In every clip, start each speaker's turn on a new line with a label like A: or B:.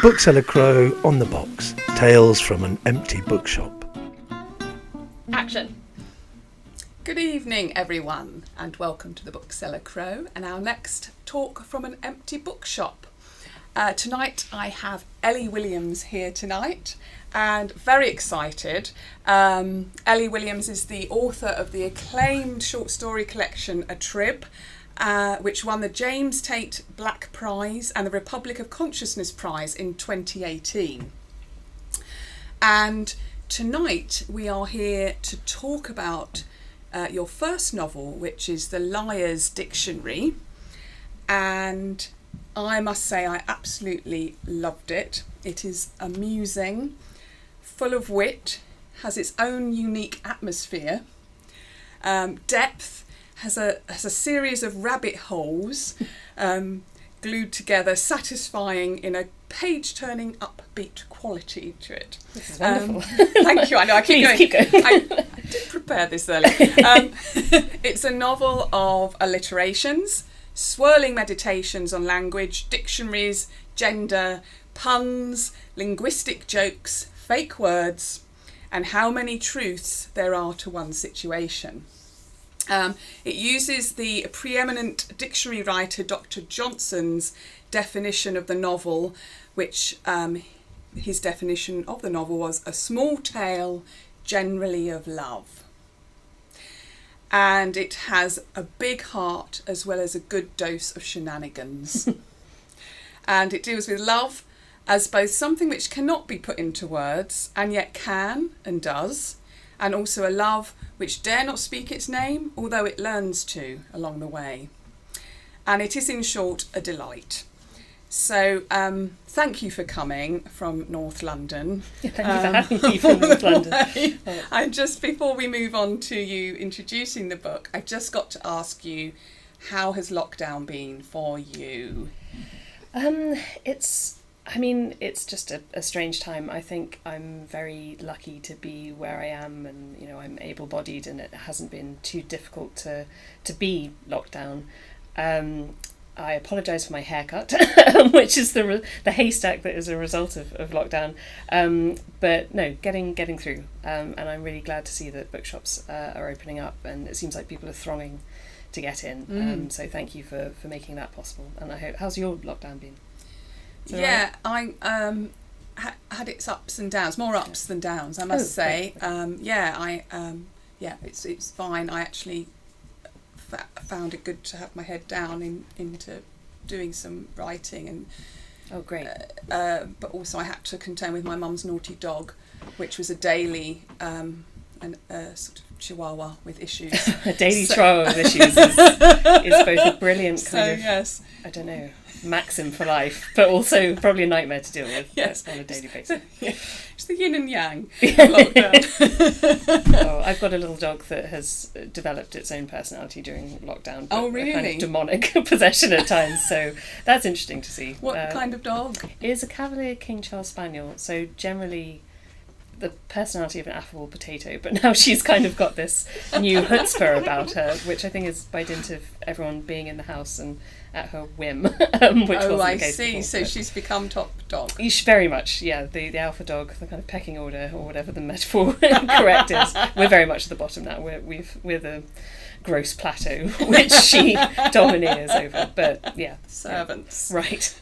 A: Bookseller Crow on the box. Tales from an empty bookshop.
B: Action.
C: Good evening, everyone, and welcome to the Bookseller Crow and our next talk from an empty bookshop. Tonight I have Eley Williams here tonight, and very excited. Eley Williams is the author of the acclaimed short story collection A Trib, which won the James Tate Black Prize and the Republic of Consciousness Prize in 2018. And tonight we are here to talk about your first novel, which is The Liar's Dictionary, and I must say I absolutely loved it. It is amusing, full of wit, has its own unique atmosphere, depth, has a series of rabbit holes glued together, satisfying in a page-turning upbeat quality to it.
B: This is wonderful.
C: Thank you. I know I keep
B: Please
C: going.
B: keep going.
C: I did prepare this earlier. It's a novel of alliterations, swirling meditations on language, dictionaries, gender, puns, linguistic jokes, fake words, and how many truths there are to one situation. It uses the preeminent dictionary writer Dr. Johnson's definition of the novel, which his definition of the novel was a small tale generally of love. And it has a big heart as well as a good dose of shenanigans. And it deals with love as both something which cannot be put into words and yet can and does, and also a love which dare not speak its name, although it learns to along the way. And it is, in short, a delight. So thank you for coming from North London.
B: Thank you for having me from North London.
C: And just before we move on to you introducing the book, I've just got to ask you, how has lockdown been for you?
B: It's just a strange time. I think I'm very lucky to be where I am, and I'm able-bodied, and it hasn't been too difficult to be locked down. I apologise for my haircut, which is the haystack that is a result of lockdown. But no, getting through. And I'm really glad to see that bookshops are opening up, and it seems like people are thronging to get in. So thank you for making that possible. And I hope, how's your lockdown been?
C: Yeah, right? I had its ups and downs, more ups than downs, I must say.
B: Okay.
C: It's fine. I actually found it good to have my head down into doing some writing, and
B: oh great.
C: But also I had to contend with my mum's naughty dog, which was a daily sort of chihuahua with issues.
B: A daily chihuahua with issues is both a brilliant kind of,
C: yes,
B: I don't know, maxim for life, but also probably a nightmare to deal with.
C: Yes,
B: on a daily basis.
C: It's the yin and yang of lockdown.
B: Oh, I've got a little dog that has developed its own personality during lockdown.
C: Oh, really?
B: A kind of demonic possession at times, so that's interesting to see.
C: What kind of dog?
B: It is a Cavalier King Charles Spaniel, so generally the personality of an affable potato, but now she's kind of got this new chutzpah about her, which I think is by dint of everyone being in the house and at her whim. Which wasn't the case
C: see.
B: Before,
C: so she's become top dog.
B: Very much, yeah. The alpha dog, the kind of pecking order, or whatever the metaphor correct is. We're very much at the bottom now. We're the gross plateau, which she domineers over. But yeah,
C: servants.
B: Yeah. Right.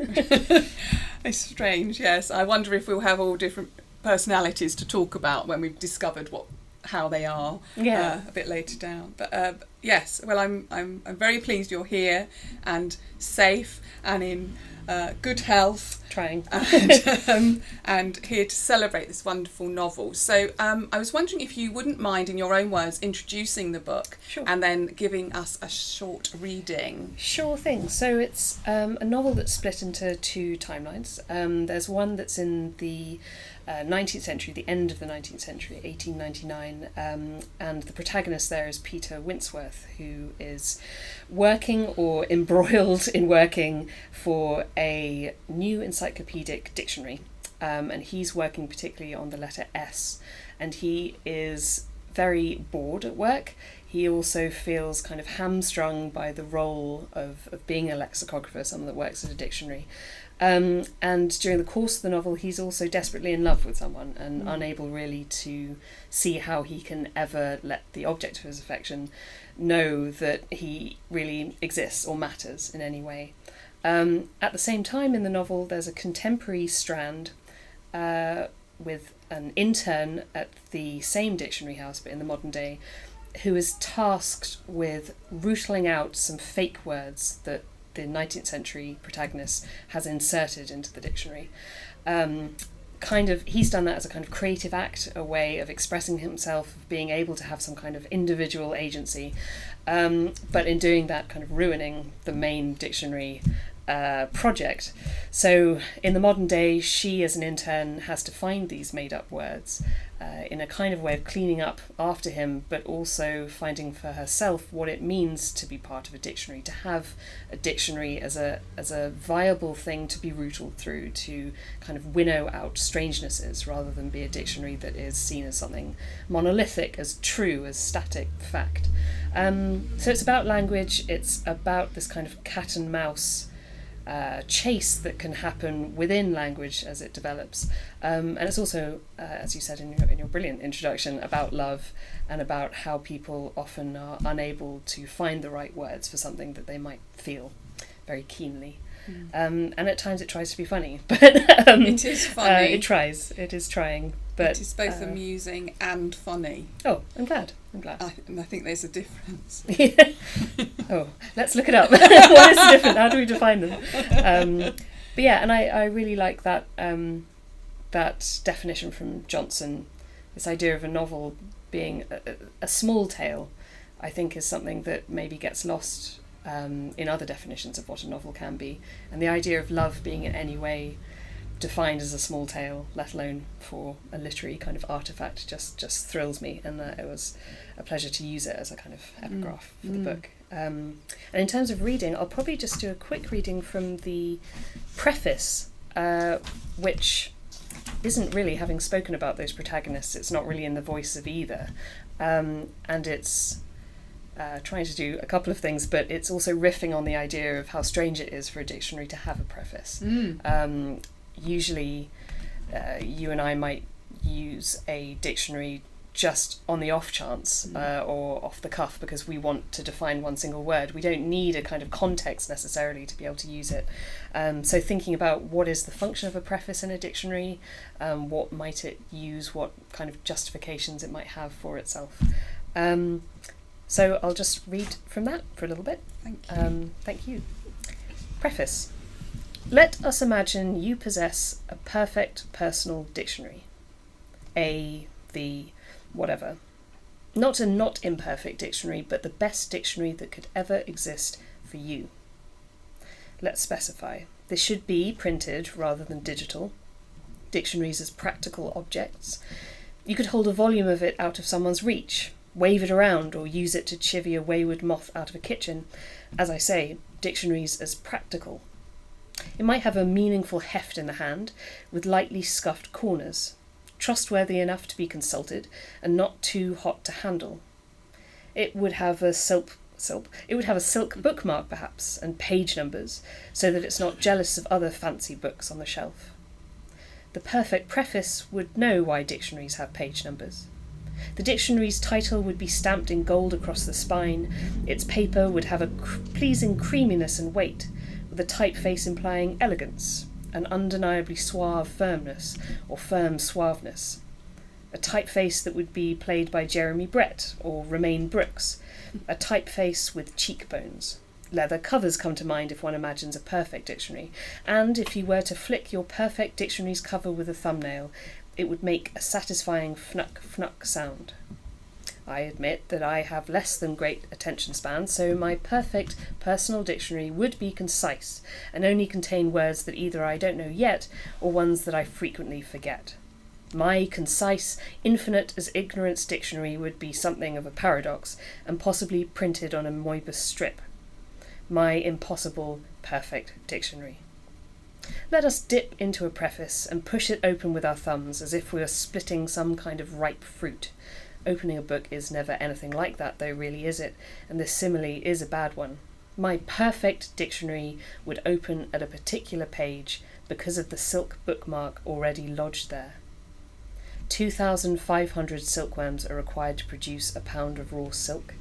C: It's strange. Yes, I wonder if we'll have all different personalities to talk about when we've discovered how they are.
B: Yeah.
C: A bit later down. But yes, well, I'm very pleased you're here and safe and in good health.
B: Trying.
C: And here to celebrate this wonderful novel. So I was wondering if you wouldn't mind, in your own words, introducing the book.
B: Sure.
C: And then giving us a short reading.
B: Sure thing. So it's a novel that's split into two timelines. There's one that's in the 19th century, the end of the 19th century, 1899, and the protagonist there is Peter Winceworth, who is working or embroiled in working for a new encyclopaedic dictionary, and he's working particularly on the letter S, and he is very bored at work. He also feels kind of hamstrung by the role of being a lexicographer, someone that works at a dictionary. And during the course of the novel, he's also desperately in love with someone and unable really to see how he can ever let the object of his affection know that he really exists or matters in any way. At the same time in the novel, there's a contemporary strand with an intern at the same dictionary house, but in the modern day, who is tasked with rootling out some fake words that the 19th century protagonist has inserted into the dictionary. He's done that as a kind of creative act, a way of expressing himself, of being able to have some kind of individual agency, but in doing that, kind of ruining the main dictionary project. So in the modern day, she as an intern has to find these made up words in a kind of way of cleaning up after him, but also finding for herself what it means to be part of a dictionary, to have a dictionary as a viable thing to be rooted through, to kind of winnow out strangenesses rather than be a dictionary that is seen as something monolithic, as true, as static fact. So it's about language, it's about this kind of cat and mouse chase that can happen within language as it develops, and it's also, as you said in your brilliant introduction, about love and about how people often are unable to find the right words for something that they might feel very keenly. And at times it tries to be funny, but
C: it is funny.
B: It is trying, but
C: it is both amusing and funny.
B: Oh, I'm glad.
C: And I think there's a difference.
B: Oh, let's look it up. What is the difference? How do we define them? But yeah, and I really like that that definition from Johnson. This idea of a novel being a small tale, I think, is something that maybe gets lost in other definitions of what a novel can be. And the idea of love being in any way defined as a small tale, let alone for a literary kind of artifact, just thrills me, and it was a pleasure to use it as a kind of epigraph for the book. And in terms of reading, I'll probably just do a quick reading from the preface, which isn't really, having spoken about those protagonists, it's not really in the voice of either, and it's trying to do a couple of things, but it's also riffing on the idea of how strange it is for a dictionary to have a preface. Usually you and I might use a dictionary just on the off chance or off the cuff because we want to define one single word. We don't need a kind of context necessarily to be able to use it. So thinking about what is the function of a preface in a dictionary, what might it use, what kind of justifications it might have for itself. So I'll just read from that for a little bit. Thank you. Preface. Let us imagine you possess a perfect personal dictionary. The whatever. Not a not imperfect dictionary, but the best dictionary that could ever exist for you. Let's specify. This should be printed rather than digital. Dictionaries as practical objects. You could hold a volume of it out of someone's reach, wave it around, or use it to chivvy a wayward moth out of a kitchen. As I say, dictionaries as practical. It might have a meaningful heft in the hand, with lightly scuffed corners, trustworthy enough to be consulted, and not too hot to handle. It would have a silk bookmark, perhaps, and page numbers, so that it's not jealous of other fancy books on the shelf. The perfect preface would know why dictionaries have page numbers. The dictionary's title would be stamped in gold across the spine. Its paper would have a pleasing creaminess and weight, with a typeface implying elegance, an undeniably suave firmness, or firm suaveness. A typeface that would be played by Jeremy Brett or Romaine Brooks. A typeface with cheekbones. Leather covers come to mind if one imagines a perfect dictionary, and if you were to flick your perfect dictionary's cover with a thumbnail, it would make a satisfying fnuck sound. I admit that I have less than great attention span, so my perfect personal dictionary would be concise and only contain words that either I don't know yet or ones that I frequently forget. My concise, infinite as ignorance dictionary would be something of a paradox and possibly printed on a Moebius strip. My impossible perfect dictionary. Let us dip into a preface and push it open with our thumbs as if we were splitting some kind of ripe fruit. Opening a book is never anything like that, though, really, is it? And this simile is a bad one. My perfect dictionary would open at a particular page because of the silk bookmark already lodged there. 2,500 silkworms are required to produce a pound of raw silk.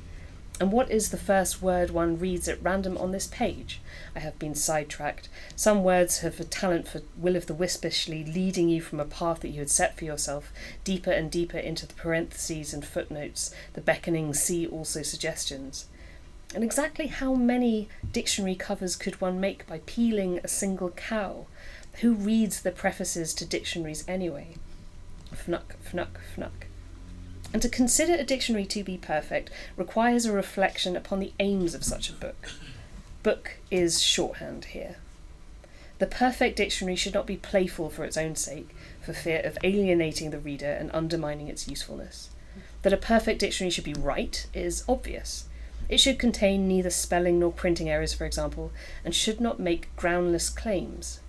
B: And what is the first word one reads at random on this page? I have been sidetracked. Some words have a talent for will-o'-the-wispishly leading you from a path that you had set for yourself, deeper and deeper into the parentheses and footnotes, the beckoning see also suggestions. And exactly how many dictionary covers could one make by peeling a single cow? Who reads the prefaces to dictionaries anyway? Fnuck, fnuck, fnuck. And to consider a dictionary to be perfect requires a reflection upon the aims of such a book. Book is shorthand here. The perfect dictionary should not be playful for its own sake, for fear of alienating the reader and undermining its usefulness. That a perfect dictionary should be right is obvious. It should contain neither spelling nor printing errors, for example, and should not make groundless claims.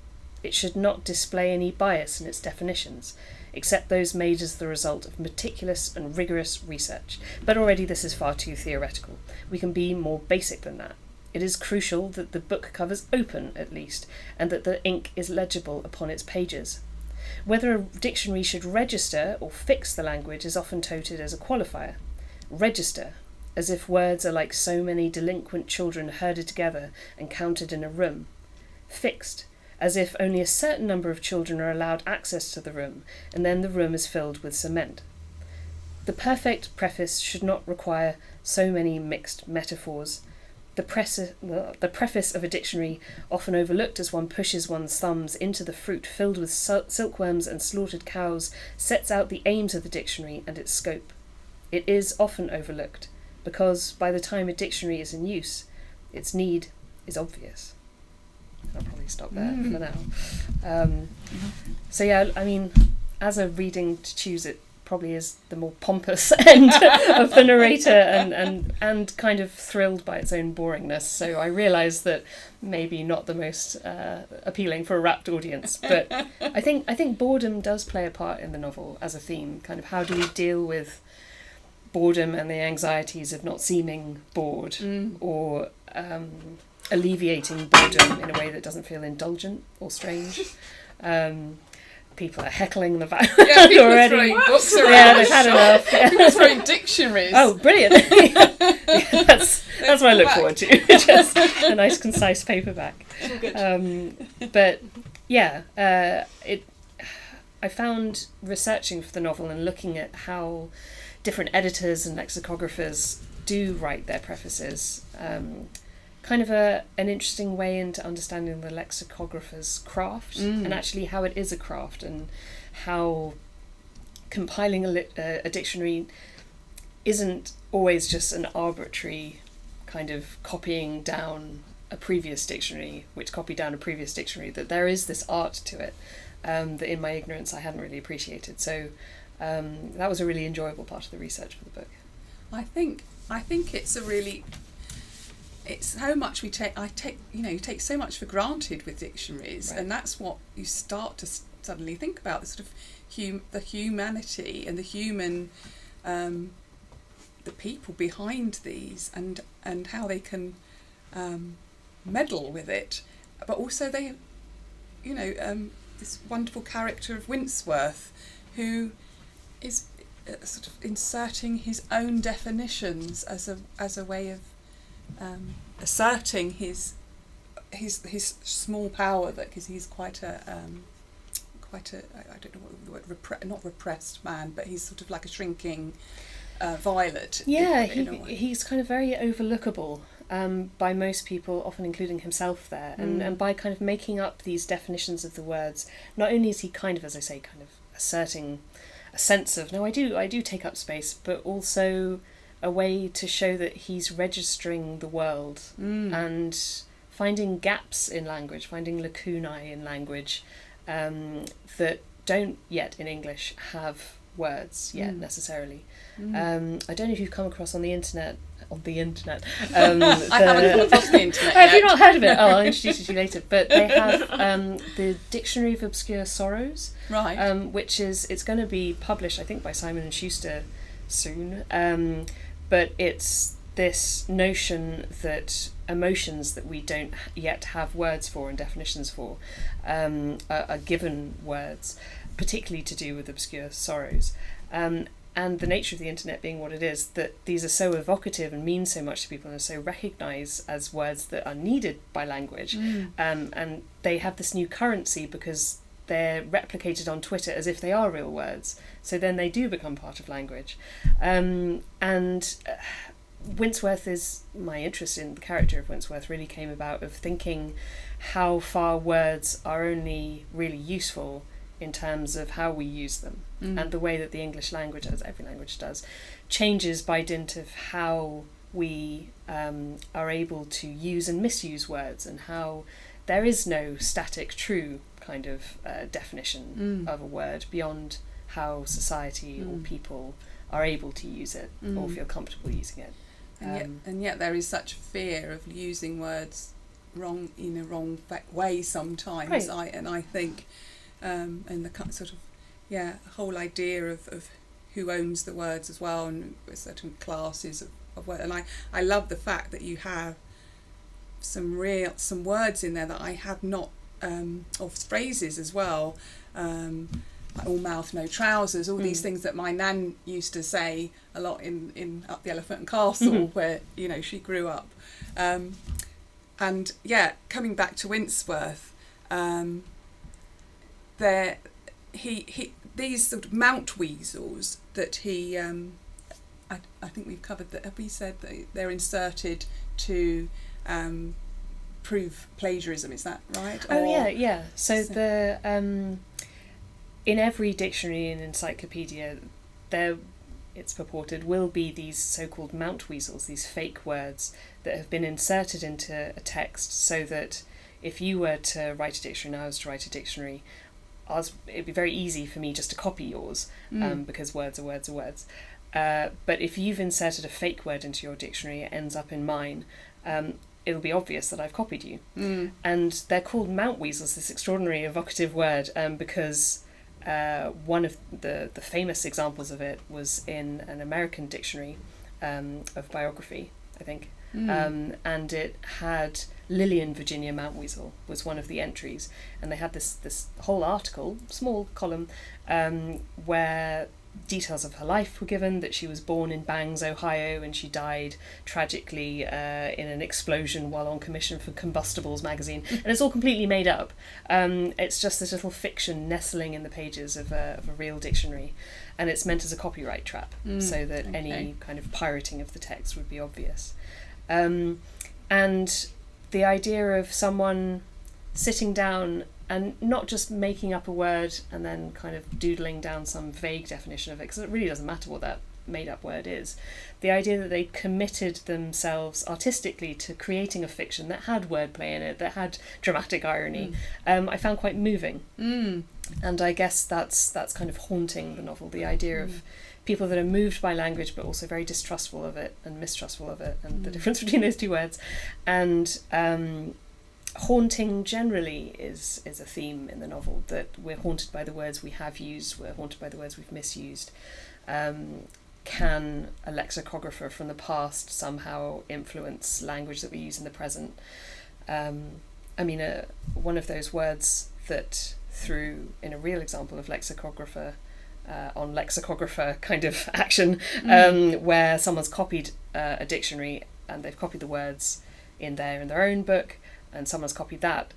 B: It should not display any bias in its definitions, except those made as the result of meticulous and rigorous research. But already this is far too theoretical. We can be more basic than that. It is crucial that the book covers open, at least, and that the ink is legible upon its pages. Whether a dictionary should register or fix the language is often touted as a qualifier. Register, as if words are like so many delinquent children herded together and counted in a room. Fixed, as if only a certain number of children are allowed access to the room, and then the room is filled with cement. The perfect preface should not require so many mixed metaphors. The preface of a dictionary, often overlooked as one pushes one's thumbs into the fruit filled with silkworms and slaughtered cows, sets out the aims of the dictionary and its scope. It is often overlooked, because by the time a dictionary is in use, its need is obvious. I'll probably stop there for now. So yeah, I mean, as a reading to choose, it probably is the more pompous end of the narrator and kind of thrilled by its own boringness. So I realise that maybe not the most appealing for a rapt audience, but I think boredom does play a part in the novel as a theme. Kind of how do we deal with boredom and the anxieties of not seeming bored, or alleviating boredom in a way that doesn't feel indulgent or strange. People are heckling the back
C: people
B: already.
C: Are throwing books around.
B: Yeah, they've had enough. Yeah.
C: People are throwing dictionaries.
B: Oh, brilliant! Yeah, that's what I look forward to. Just a nice, concise paperback. But yeah, I found researching for the novel and looking at how different editors and lexicographers do write their prefaces. Kind of an interesting way into understanding the lexicographer's craft, and actually how it is a craft, and how compiling a dictionary isn't always just an arbitrary kind of copying down a previous dictionary, which copied down a previous dictionary, that there is this art to it that in my ignorance I hadn't really appreciated. So that was a really enjoyable part of the research for the book.
C: I think it's a really... It's how much you take so much for granted with dictionaries, right. And that's what you start to suddenly think about, the sort of the humanity and the human, the people behind these, and how they can meddle with it, but also they, this wonderful character of Winceworth, who is sort of inserting his own definitions as a way of asserting his small power, that because he's quite a I don't know what the word, not repressed man, but he's sort of like a shrinking violet.
B: Yeah, he's kind of very overlookable by most people, often including himself there, and by kind of making up these definitions of the words, not only is he kind of, as I say, kind of asserting a sense of, no, I do take up space, but also a way to show that he's registering the world and finding gaps in language, finding lacunae in language that don't yet in English have words yet necessarily. I don't know if you've come across on the internet. I haven't come across the internet yet. Have you not heard of it? Oh, I'll introduce it to you later. But they have the Dictionary of Obscure Sorrows, right? Which it's going to be published, I think, by Simon & Schuster soon. But it's this notion that emotions that we don't yet have words for and definitions for are given words, particularly to do with obscure sorrows. And the nature of the internet being what it is, that these are so evocative and mean so much to people and are so recognised as words that are needed by language. And they have this new currency because they're replicated on Twitter as if they are real words. So then they do become part of language. Winceworth my interest in the character of Winceworth really came about of thinking how far words are only really useful in terms of how we use them, and the way that the English language, as every language does, changes by dint of how we are able to use and misuse words, and how there is no static true kind of definition of a word beyond how society or people are able to use it or feel comfortable using it.
C: And yet there is such fear of using words wrong in a wrong way sometimes.
B: Right.
C: I think and the sort of whole idea of who owns the words as well, and certain classes of words. And I love the fact that you have some words in there that I have not, or phrases as well, like all mouth no trousers, all these things that my nan used to say a lot in Up the Elephant and Castle, where she grew up. And coming back to Winceworth, these sort of mountweazels that he I think we've covered that. Have we said that they're inserted to prove plagiarism? Is that right?
B: Yeah. So the in every dictionary and encyclopedia, it's purported, will be these so-called mountweazels, these fake words that have been inserted into a text, so that if you were to write a dictionary and I was to write a dictionary, it'd be very easy for me just to copy yours, because words are words are words. But if you've inserted a fake word into your dictionary, it ends up in mine, it'll be obvious that I've copied you. And they're called mountweazels, this extraordinary evocative word, because one of the famous examples of it was in an American dictionary of biography, I think. And it had Lillian Virginia Mountweasel was one of the entries, and they had this whole article, small column, where details of her life were given, that she was born in Bangs, Ohio, and she died tragically in an explosion while on commission for Combustibles magazine. And it's all completely made up. It's just this little fiction nestling in the pages of a real dictionary, and it's meant as a copyright trap, so that any kind of pirating of the text would be obvious. And the idea of someone sitting down and not just making up a word and then kind of doodling down some vague definition of it, because it really doesn't matter what that made-up word is. The idea that they committed themselves artistically to creating a fiction that had wordplay in it, that had dramatic irony, I found quite moving. And I guess that's kind of haunting the novel, the idea of people that are moved by language but also very distrustful of it and mistrustful of it, and the difference between those two words. And haunting generally is a theme in the novel, that we're haunted by the words we have used, we're haunted by the words we've misused. Can a lexicographer from the past somehow influence language that we use in the present? One of those words that through, in a real example of lexicographer on lexicographer kind of action, where someone's copied a dictionary and they've copied the words in their own book, and someone's copied that,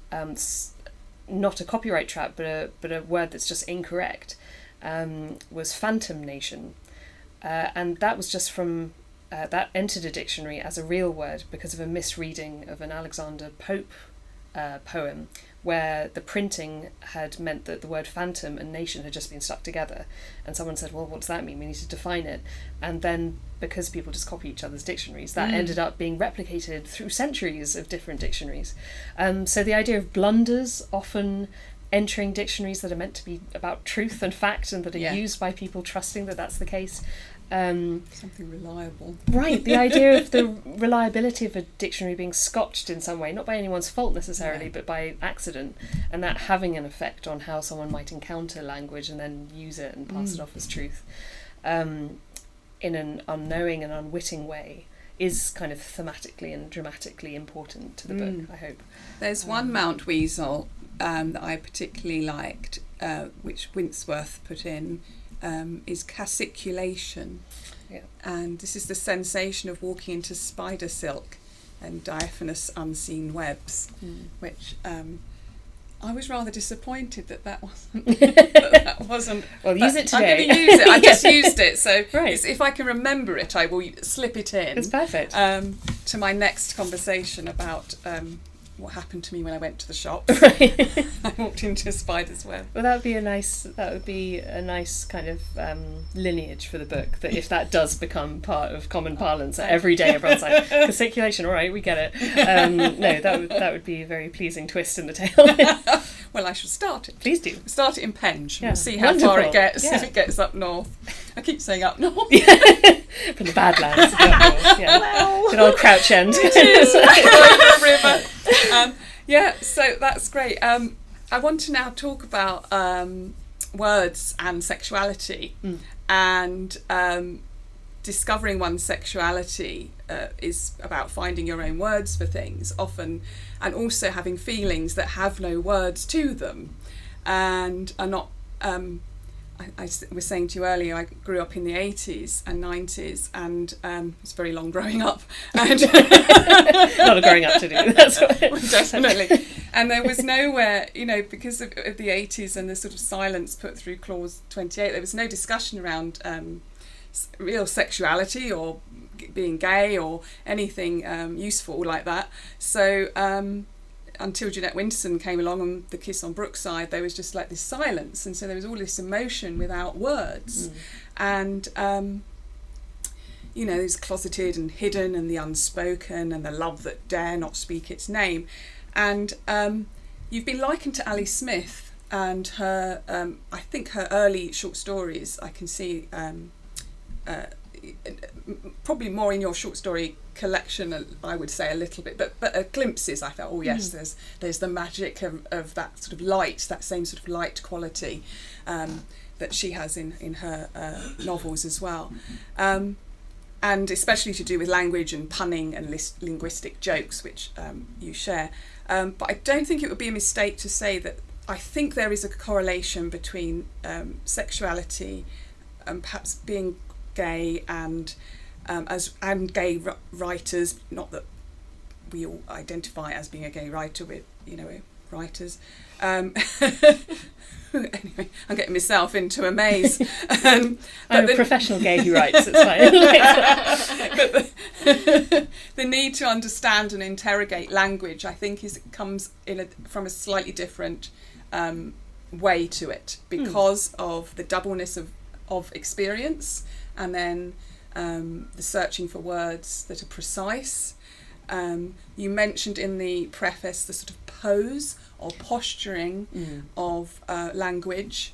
B: not a copyright trap, but a word that's just incorrect, was Phantom Nation. And that was just from, that entered a dictionary as a real word because of a misreading of an Alexander Pope poem, where the printing had meant that the word phantom and nation had just been stuck together. And someone said, well, what does that mean? We need to define it. And then, because people just copy each other's dictionaries, that ended up being replicated through centuries of different dictionaries. So the idea of blunders often entering dictionaries that are meant to be about truth and fact and that are used by people trusting that that's the case.
C: Something reliable.
B: Right, the idea of the reliability of a dictionary being scotched in some way, not by anyone's fault necessarily, but by accident, and that having an effect on how someone might encounter language and then use it and pass it off as truth. In an unknowing and unwitting way, is kind of thematically and dramatically important to the book, I hope.
C: There's one mountweasel that I particularly liked, which Winceworth put in, is cassiculation.
B: Yeah.
C: And this is the sensation of walking into spider silk and diaphanous unseen webs, which I was rather disappointed that wasn't.
B: Well, use it today.
C: I'm going to use it. I just used it, so
B: right.
C: if I can remember it, I will slip it in.
B: It's perfect.
C: To my next conversation about what happened to me when I went to the shop.
B: Right.
C: I walked into a spider's web.
B: Well, that would be a nice kind of lineage for the book. That if that does become part of common parlance, that every day everyone's like cassiculation. All right, we get it. No, that would be a very pleasing twist in the tale.
C: Well, I shall start it.
B: Please do.
C: Start it in Penge.
B: Yeah.
C: We'll see how far it gets.
B: Yeah.
C: If it gets up north. I keep saying up north.
B: From the Badlands. Yeah.
C: Well,
B: good old Crouch End.
C: it is. Over the river. Yeah, so that's great. I want to now talk about words and sexuality, and discovering one's sexuality is about finding your own words for things often, and also having feelings that have no words to them and are not I was saying to you earlier, I grew up in the 80s and 90s, and it's very long growing up. And
B: a lot of growing up to do, that's what
C: definitely. And there was nowhere, because of the 80s and the sort of silence put through Clause 28, there was no discussion around real sexuality or being gay or anything useful like that. So until Jeanette Winterson came along on The Kiss on Brookside, there was just like this silence, and so there was all this emotion without words. And there's closeted and hidden and the unspoken and the love that dare not speak its name. And you've been likened to Ali Smith, and her I think her early short stories, I can see probably more in your short story collection, I would say a little bit, but glimpses. I felt, oh yes, there's the magic of that sort of light, that same sort of light quality that she has in her novels as well, and especially to do with language and punning and linguistic jokes, which you share. But I don't think it would be a mistake to say that I think there is a correlation between sexuality and perhaps being gay and gay writers. Not that we all identify as being a gay writer, we're writers. Anyway, I'm getting myself into a maze.
B: I'm a professional gay who writes, it's fine.
C: But the need to understand and interrogate language, I think, comes from a slightly different way to it, because of the doubleness of experience, and then the searching for words that are precise. You mentioned in the preface the sort of pose or posturing of language,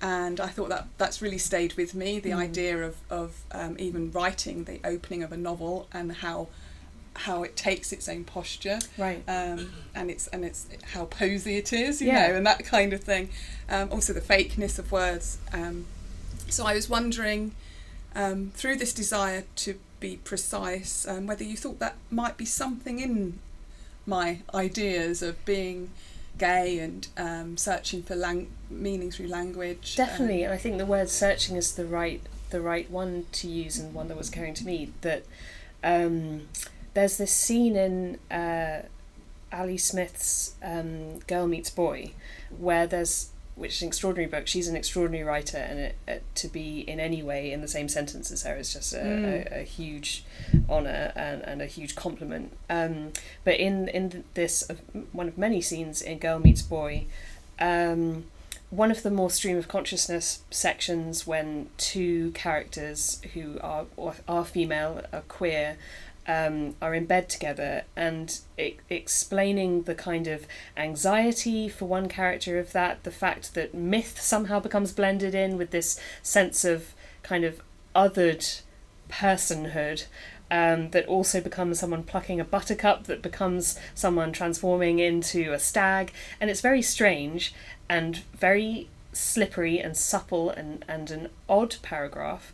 C: and I thought that's really stayed with me, the idea of even writing the opening of a novel and how it takes its own posture,
B: right,
C: and it's how posy it is, you know, and that kind of thing. Also the fakeness of words. So I was wondering, through this desire to be precise, whether you thought that might be something in my ideas of being gay and searching for meaning through language.
B: Definitely, and I think the word searching is the right one to use, and one that was occurring to me, that there's this scene in Ali Smith's Girl Meets Boy, which is an extraordinary book. She's an extraordinary writer, and to be in any way in the same sentence as her is just a huge honour and a huge compliment. But in this, one of many scenes in Girl Meets Boy, one of the more stream of consciousness sections, when two characters who are female, are queer, are in bed together, and explaining the kind of anxiety for one character of that, the fact that myth somehow becomes blended in with this sense of kind of othered personhood, that also becomes someone plucking a buttercup, that becomes someone transforming into a stag, and it's very strange and very slippery and supple and an odd paragraph,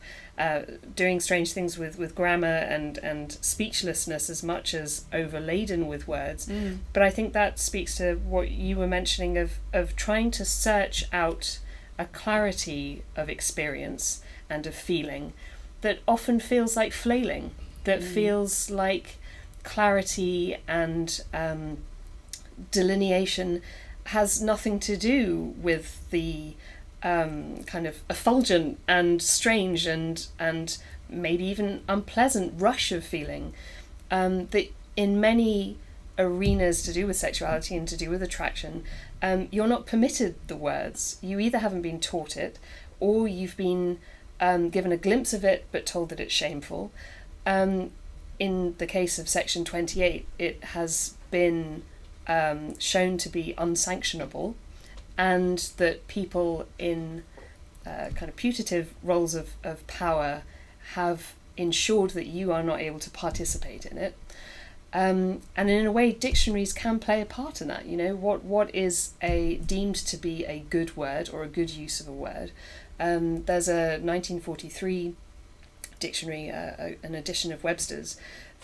B: doing strange things with grammar and speechlessness as much as overladen with words. But I think that speaks to what you were mentioning of trying to search out a clarity of experience and of feeling that often feels like flailing, that feels like clarity and delineation has nothing to do with the kind of effulgent and strange and maybe even unpleasant rush of feeling that in many arenas to do with sexuality and to do with attraction, you're not permitted the words. You either haven't been taught it, or you've been given a glimpse of it but told that it's shameful. In the case of Section 28, it has been shown to be unsanctionable, and that people in kind of putative roles of power have ensured that you are not able to participate in it. And in a way, dictionaries can play a part in that. You know, what is deemed to be a good word or a good use of a word. There's a 1943 dictionary, an edition of Webster's,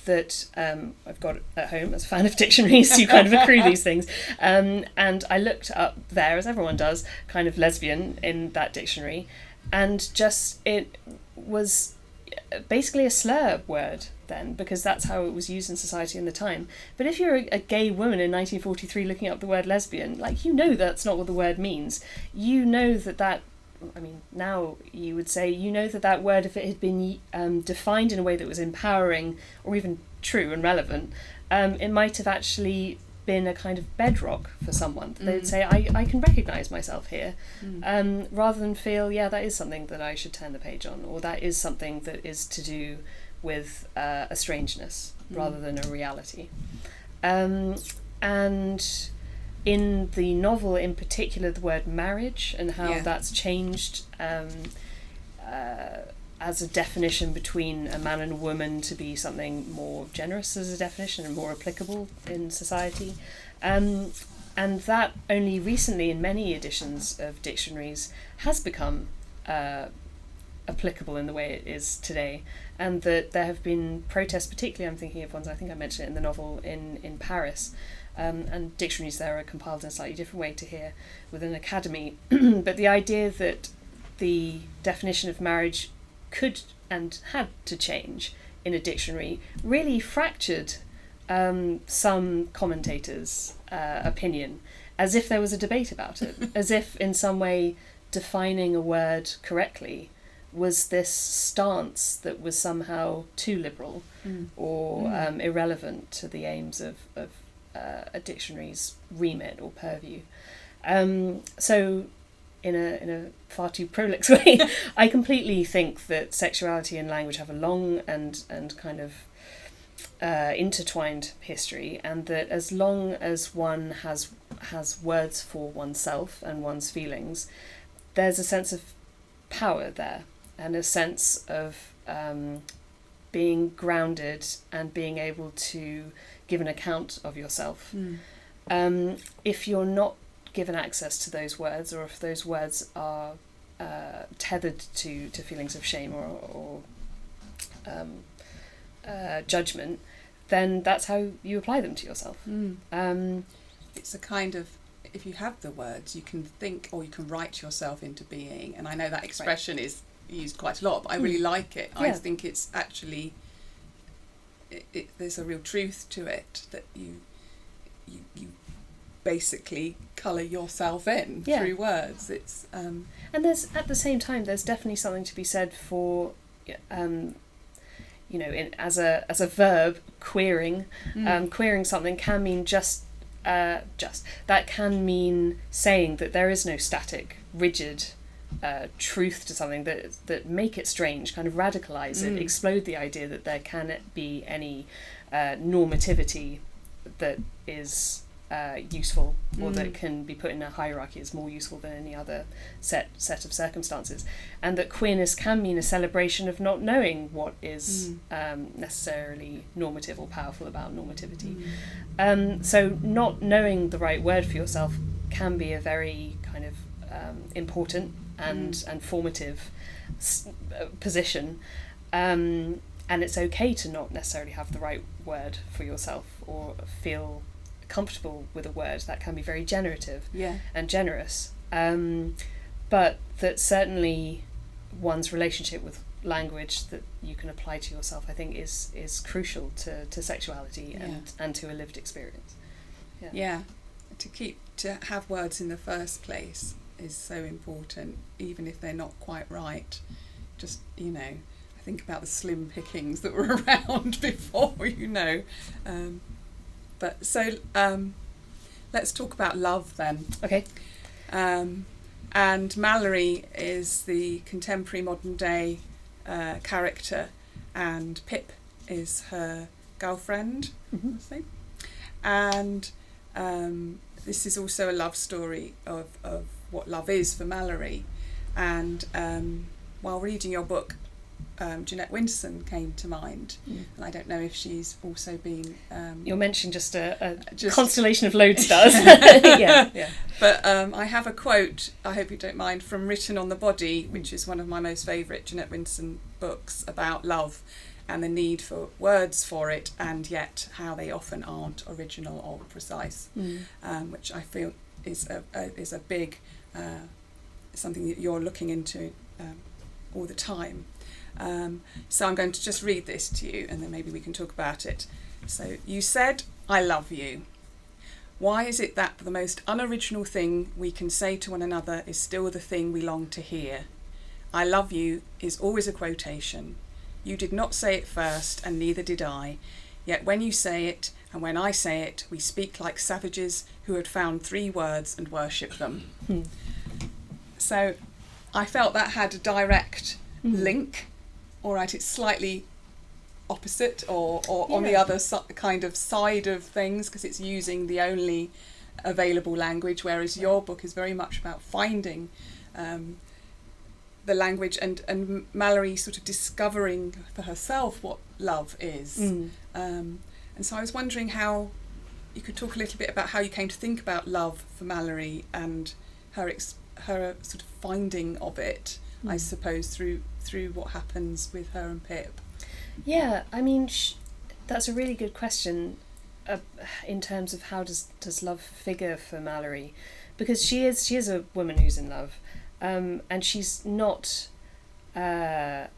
B: that I've got at home as a fan of dictionaries. You kind of accrue these things. And I looked up there, as everyone does, kind of lesbian in that dictionary, and just it was basically a slur word then, because that's how it was used in society in the time. But if you're a gay woman in 1943 looking up the word lesbian, like, you know that's not what the word means. You know that I mean, now you would say, you know that word, if it had been defined in a way that was empowering or even true and relevant, it might have actually been a kind of bedrock for someone. They'd say, I can recognise myself here, rather than feel, yeah, that is something that I should turn the page on, or that is something that is to do with a strangeness rather than a reality. And in the novel in particular, the word marriage and how that's changed as a definition between a man and a woman to be something more generous as a definition and more applicable in society. And that only recently, in many editions of dictionaries, has become applicable in the way it is today. And that there have been protests, particularly I'm thinking of ones, I think I mentioned it in the novel, in Paris. And dictionaries there are compiled in a slightly different way to here with an academy. But the idea that the definition of marriage could and had to change in a dictionary really fractured some commentators' opinion, as if there was a debate about it, as if in some way defining a word correctly was this stance that was somehow too liberal or irrelevant to the aims of a dictionary's remit or purview. So in a far too prolix way, I completely think that sexuality and language have a long and kind of intertwined history, and that as long as one has words for oneself and one's feelings, there's a sense of power there, and a sense of being grounded and being able to give an account of yourself. If you're not given access to those words, or if those words are tethered to feelings of shame or judgment, then that's how you apply them to yourself.
C: It's a kind of, if you have the words, you can think or you can write yourself into being. And I know that expression is used quite a lot, but I really like it. I think it's actually, there's a real truth to it, that you basically colour yourself in through words. It's
B: and there's, at the same time, there's definitely something to be said for as a verb, queering. Queering something can mean just that can mean saying that there is no static, rigid truth to something, that make it strange, kind of radicalise it, explode the idea that there can be any normativity that is useful, or that can be put in a hierarchy as more useful than any other set of circumstances, and that queerness can mean a celebration of not knowing what is necessarily normative or powerful about normativity. So not knowing the right word for yourself can be a very kind of important and formative position, and it's okay to not necessarily have the right word for yourself or feel comfortable with a word that can be very generative and generous, but that certainly one's relationship with language that you can apply to yourself, I think, is crucial to sexuality and to a lived experience.
C: To have words in the first place is so important, even if they're not quite right. Just, I think about the slim pickings that were around before, but so let's talk about love then.
B: Okay.
C: And Mallory is the contemporary modern day character, and Pip is her girlfriend, I think. And this is also a love story of what love is for Mallory. And while reading your book, Jeanette Winson came to mind, and I don't know if she's also been...
B: You're mentioning just a constellation of lodestars. Yeah.
C: But I have a quote, I hope you don't mind, from Written on the Body, which is one of my most favourite Jeanette Winson books about love and the need for words for it, and yet how they often aren't original or precise, which I feel is a big something that you're looking into all the time. So I'm going to just read this to you, and then maybe we can talk about it. So, you said, "I love you." Why is it that the most unoriginal thing we can say to one another is still the thing we long to hear? "I love you" is always a quotation. You did not say it first, and neither did I. Yet when you say it, and when I say it, we speak like savages who had found 3 words and worship them. So I felt that had a direct link. All right, it's slightly opposite or on the other kind of side of things, because it's using the only available language, whereas your book is very much about finding the language and Mallory sort of discovering for herself what love is. And so I was wondering how you could talk a little bit about how you came to think about love for Mallory and her sort of finding of it, I suppose, through what happens with her and Pip.
B: Yeah, I mean, that's a really good question in terms of how does love figure for Mallory, because she is a woman who's in love, and she's not. I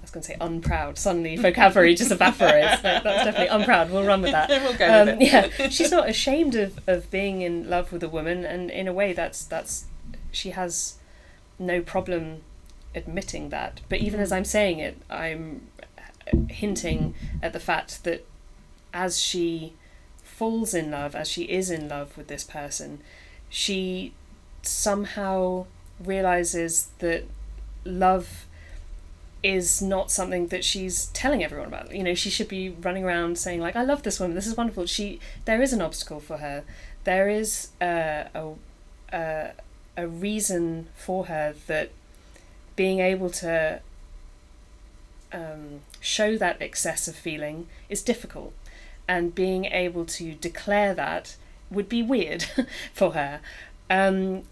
B: was going to say unproud. Suddenly, vocabulary just evaporates. That's definitely unproud. We'll run with that.
C: We'll go with it.
B: Yeah, she's not ashamed of being in love with a woman, and in a way, that's she has no problem admitting that. But even as I'm saying it, I'm hinting at the fact that as she falls in love, as she is in love with this person, she somehow realizes that love is not something that she's telling everyone about. She should be running around saying, like, I love this woman, this is wonderful. There is an obstacle for her. There is a reason for her that being able to show that excess of feeling is difficult, and being able to declare that would be weird for her. And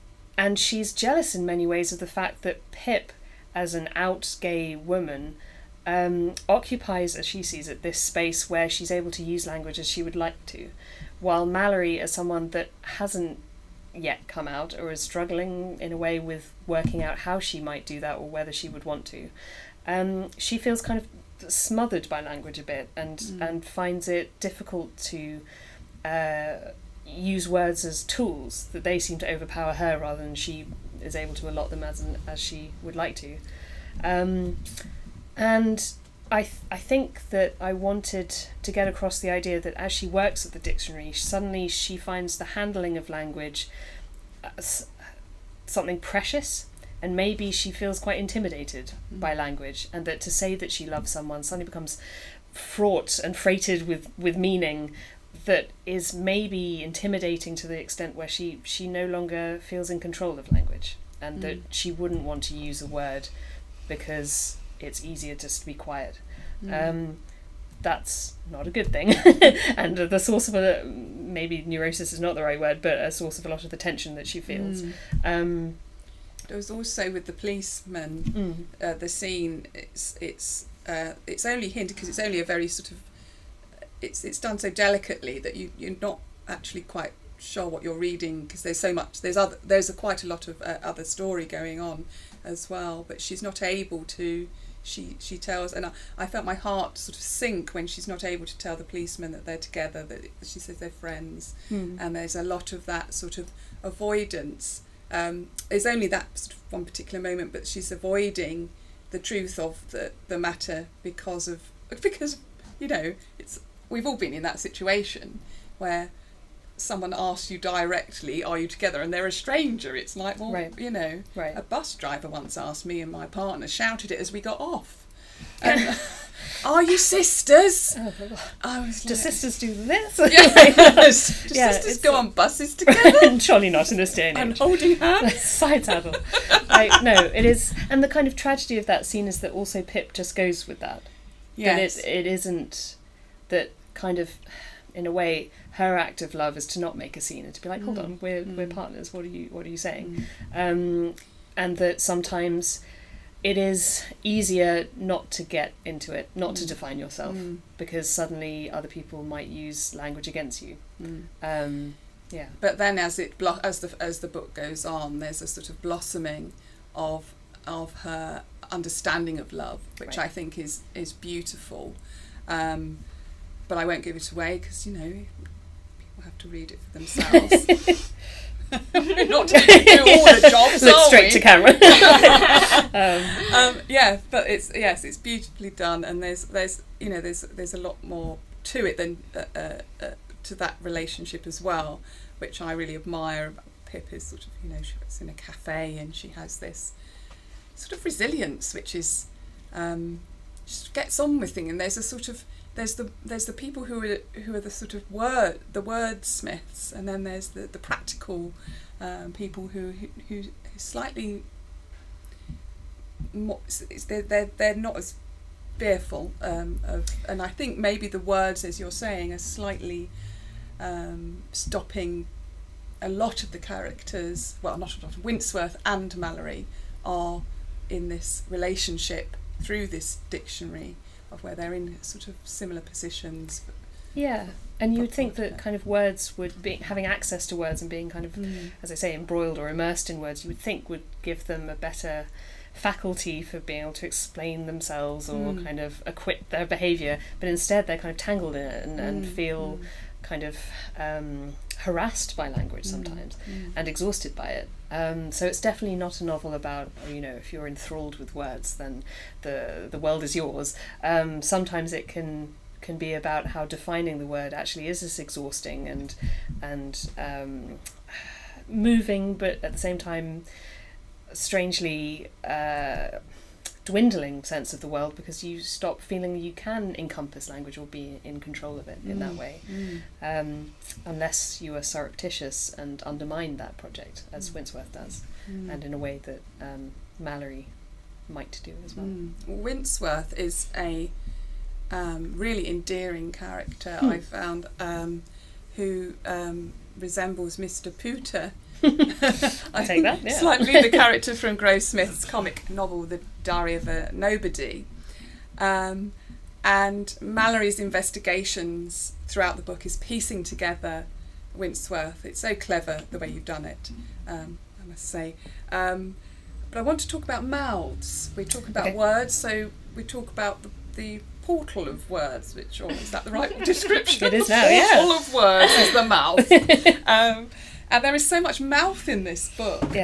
B: she's jealous in many ways of the fact that Pip, as an out gay woman, occupies, as she sees it, this space where she's able to use language as she would like to, while Mallory, as someone that hasn't yet come out or is struggling in a way with working out how she might do that or whether she would want to, she feels kind of smothered by language a bit, and finds it difficult to use words as tools, that they seem to overpower her rather than she is able to allot them as she would like to. And I think that I wanted to get across the idea that as she works at the dictionary, suddenly she finds the handling of language something precious, and maybe she feels quite intimidated by language, and that to say that she loves someone suddenly becomes fraught and freighted with meaning that is maybe intimidating to the extent where she no longer feels in control of language, and that she wouldn't want to use a word because it's easier just to be quiet. That's not a good thing. And the source of maybe neurosis is not the right word, but a source of a lot of the tension that she feels.
C: There was also with the policeman, the scene. It's only hinted because it's only a very sort of. It's done so delicately that you're not actually quite sure what you're reading, because there's so much. There's quite a lot of other story going on as well, but she's not able to. She tells, and I felt my heart sort of sink when she's not able to tell the policeman that they're together, that she says they're friends, and there's a lot of that sort of avoidance. There's only that sort of one particular moment, but she's avoiding the truth of the matter because we've all been in that situation where someone asks you directly, are you together, and they're a stranger. It's like, well,
B: right.
C: A bus driver once asked me and my partner, shouted it as we got off, are you sisters? I was
B: do sisters do this?
C: Yes. Do sisters go on buses together?
B: Surely not in this day and age.
C: And holding hands?
B: Side saddle. No, it is, and the kind of tragedy of that scene is that also Pip just goes with that.
C: Yes.
B: That it isn't that kind of, in a way, her act of love is to not make a scene and to be like, hold on, we're partners. What are you saying? And that sometimes it is easier not to get into it, not to define yourself, because suddenly other people might use language against you. But
C: then as the book goes on, there's a sort of blossoming of her understanding of love, which I think is beautiful. But I won't give it away because people have to read it for themselves. Not to do all the jobs.
B: Look straight to camera.
C: But it's beautifully done, and there's a lot more to it than to that relationship as well, which I really admire. Pip is sort of she's in a cafe and she has this sort of resilience, which is she gets on with things, and there's a sort of there's the people who are the sort of wordsmiths, and then there's the practical people who slightly more, they're not as fearful of, and I think maybe the words, as you're saying, are slightly stopping a lot of the characters. Well, not a lot of Winceworth and Mallory are in this relationship through this dictionary, of where they're in sort of similar positions.
B: Yeah, and you would think that kind of words would be, having access to words and being kind of, as I say, embroiled or immersed in words, you would think would give them a better faculty for being able to explain themselves or kind of acquit their behaviour, but instead they're kind of tangled in it and feel kind of harassed by language sometimes and exhausted by it. So it's definitely not a novel about, if you're enthralled with words, then the world is yours. Sometimes it can be about how defining the word actually is this exhausting and moving, but at the same time strangely dwindling sense of the world, because you stop feeling you can encompass language or be in control of it in that way, unless you are surreptitious and undermine that project, as Winceworth does, and in a way that Mallory might do as well.
C: Winceworth is a really endearing character, I found, who resembles Mr. Pooter.
B: I take that, yeah.
C: Slightly the character from Grossmith's comic novel The Diary of a Nobody. And Mallory's investigations throughout the book is piecing together Winceworth. It's so clever the way you've done it, I must say. But I want to talk about mouths. We talk about words, so we talk about the portal of words, which, is that the right description?
B: It is now,
C: the portal of words is the mouth. And there is so much mouth in this book,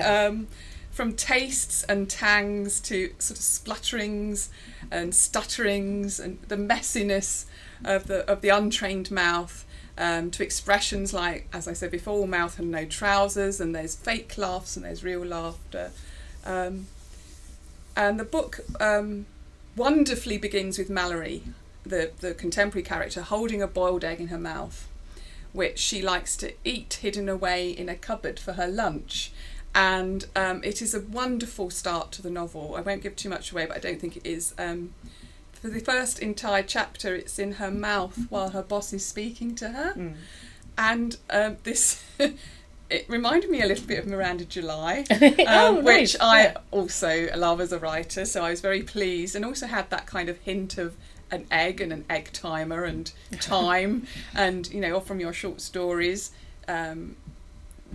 C: from tastes and tangs to sort of splutterings and stutterings and the messiness of the untrained mouth, to expressions like, as I said before, mouth and no trousers, and there's fake laughs and there's real laughter. And the book wonderfully begins with Mallory, the contemporary character, holding a boiled egg in her mouth, which she likes to eat hidden away in a cupboard for her lunch. And it is a wonderful start to the novel. I won't give too much away, but I don't think it is. For the first entire chapter, it's in her mouth while her boss is speaking to her. And this it reminded me a little bit of Miranda July,
B: Oh,
C: which
B: nice.
C: I
B: Yeah.
C: also love as a writer, so I was very pleased, and also had that kind of hint of an egg and an egg timer and time, and from your short stories,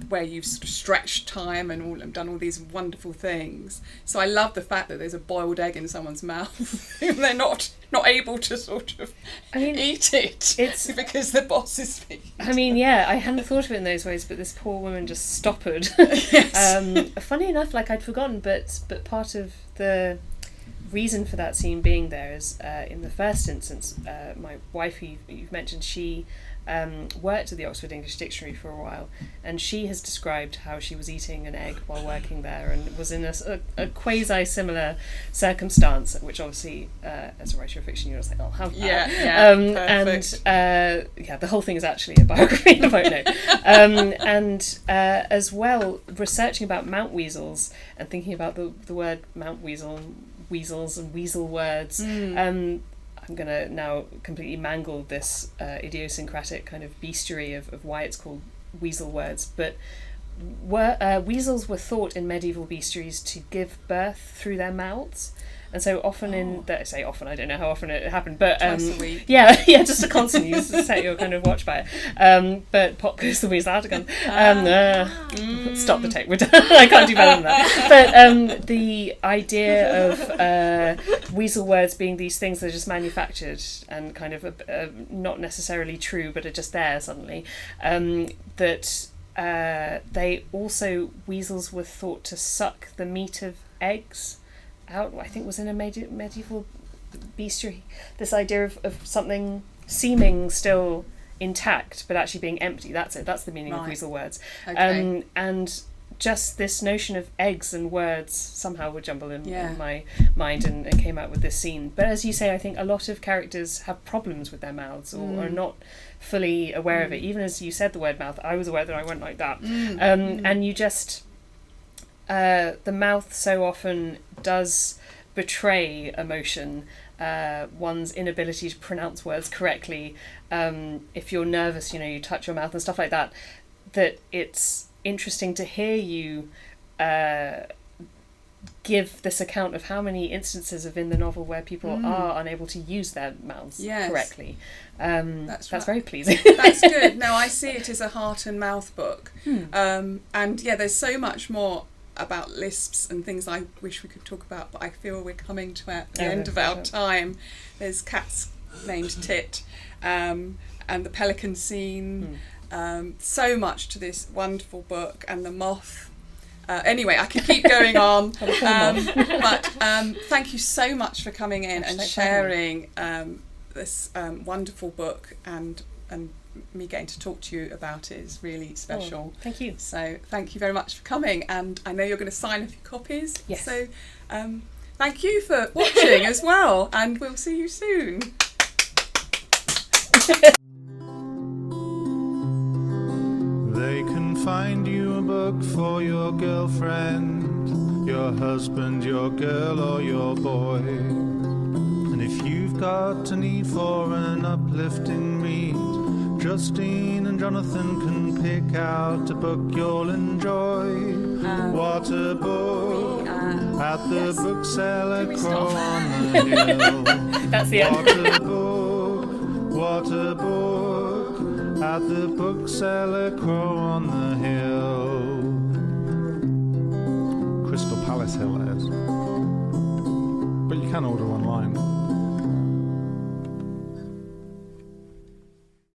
C: where you've sort of stretched time and done all these wonderful things. So I love the fact that there's a boiled egg in someone's mouth and they're not able to sort of eat it. It's because the boss is speaking.
B: I mean, yeah, I hadn't thought of it in those ways, but this poor woman just stoppered.
C: Yes.
B: Funny enough, like I'd forgotten, but part of the reason for that scene being there is, in the first instance, my wife, who you've mentioned, she worked at the Oxford English Dictionary for a while, and she has described how she was eating an egg while working there, and was in a quasi-similar circumstance, which obviously, as a writer of fiction, you're just like, I'll have that.
C: Perfect.
B: And the whole thing is actually a biography of and as well, researching about mountweazels and thinking about the word mountweasel, weasels and weasel words. I'm going to now completely mangle this idiosyncratic kind of bestiary of why it's called weasel words, but weasels were thought in medieval bestiaries to give birth through their mouths. And so often I say often, I don't know how often it happened, but
C: twice a week.
B: yeah, just to constantly set your kind of watch by it. But pop goes the weasel out again. Stop the tape. We're done. I can't do better than that. But the idea of weasel words being these things that are just manufactured and kind of not necessarily true, but are just there suddenly. That they also, weasels were thought to suck the meat of eggs out. I think was in a medieval bestiary, this idea of something seeming still intact but actually being empty. That's it. That's the meaning of weasel words.
C: Okay.
B: And just this notion of eggs and words somehow would jumble in my mind and came out with this scene. But as you say, I think a lot of characters have problems with their mouths or are not fully aware of it. Even as you said the word mouth, I was aware that I went like that. And you just the mouth so often does betray emotion, one's inability to pronounce words correctly. If you're nervous, you touch your mouth and stuff like that. That it's interesting to hear you give this account of how many instances of in the novel where people are unable to use their mouths correctly. That's
C: right.
B: Very pleasing.
C: That's good. No, I see it as a heart and mouth book. And there's so much more about lisps and things I wish we could talk about, but I feel we're coming to the end of our time. There's Cat's named Tit, and the pelican scene. So much to this wonderful book, and the moth. Anyway, I could keep going on, but thank you so much for coming in and sharing this wonderful book, and me getting to talk to you about it is really special.
B: Thank you.
C: So thank you very much for coming, and I know you're going to sign a few copies.
B: Yes.
C: So thank you for watching as well, and we'll see you soon.
D: They can find you a book for your girlfriend, your husband, your girl or your boy. And if you've got a need for an uplifting read, Justine and Jonathan can pick out a book you'll enjoy. What a book at the Bookseller Crow on the hill.
B: That's the end.
D: What a book at the Bookseller Crow on the hill. Crystal Palace Hill, that is. But you can order online.